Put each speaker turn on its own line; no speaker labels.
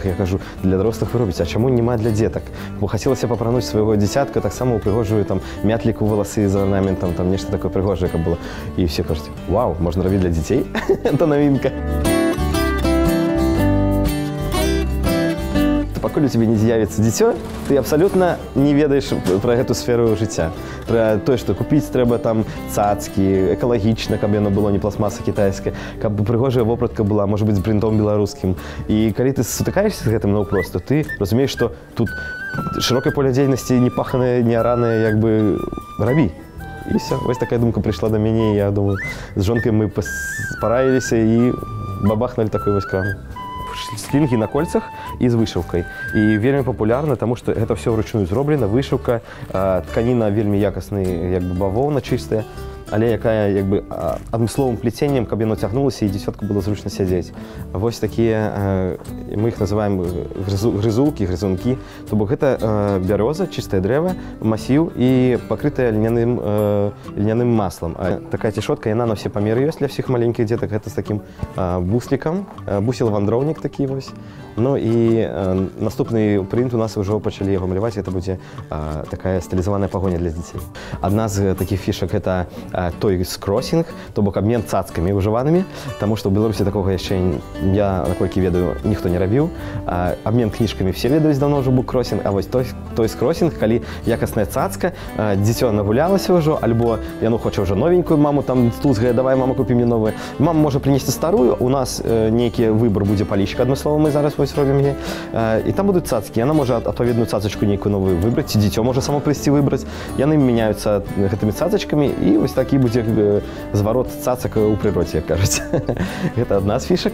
Я кажу, для дорослых вы робіце, а чаму няма для дзетак? Бо хацелася папрануць свайго дзіцятка таксама ў прыгожую там мятліку валасы з арнаментам, там нешта такое прыгожае, каб было. І все кажуць, вау, можна рабіць для дзяцей? Это новинка. Пакуль у тебе не з'явіцца дзіцё, ты абсалютна не ведаеш пра гэту сферу жыцця. Пра тое, што купіць трэба там цацкі, экалагічна, каб яно было не пластмаса кітайская, каб прыгожая вопратка была, можа быць, з брендом беларускім. І калі ты сутыкаешся з гэтым наўпрост, то ты разумееш, што тут шырокае поле дзейнасці, не паханае, не аранае, як бы рабі. І все. Вось такая думка прыйшла да мяне, і я думаю, з жонкай мы параіліся і бабахнули такой вось краму. Слінгі на кольцах і з вышыўкай. І вельмі папулярна, таму што гэта ўсё ўручную зроблена, вышыўка, тканіна вельмі якасная, як бы бавоўна чыстая, але якая як бы адмысловым пляценнем, каб яно цягнулася і дзіцётку было зручна сядзець. Вось такія, мы іх называем грызулкі, грызункі. То бок гэта бяроза, чыстае дрэва, масіў і пакрытая льняным маслам. Такая цішотка, яна на ўсе памеры ёсць для ўсіх маленькіх дзетак. Гэта з такім буслікам, бусел-вандроўнік такі вось. Ну і наступны прынт у нас ўжо пачалі яго маляваць, гэта будзе такая стылізаваная пагоня для дзяцей. Адна з такіх фішак гэта той-кросінг, то бок абмен цацкамі ўжыванымі, таму што ў Беларусі такога яшчэ, я, наколькі ведаю, ніхто не рабіў. Абмен кніжкамі все ведаюць даўно ўжо бук-кросінг, а вось той-кросінг, калі якасная цацка, дзіцё нагулялася ўжо, альбо яно хоча ўжо новенькую маму, там стузгае, давай, мама, купі мне новую. Мама можа прынесці старую, у нас нейкі выбор будзе палічка адмыслова, мы зараз вось робім яе. І там будуць цацкі, яна можа адпаведную цацачку нейкую новую выбраць, ці дзіцё можа само прыйсці выбраць. Яны мяняюцца гэтымі цацачкамі, і вось такі будзе зварот цацак у прыродзе, як кажуць. Гэта адна з фішак.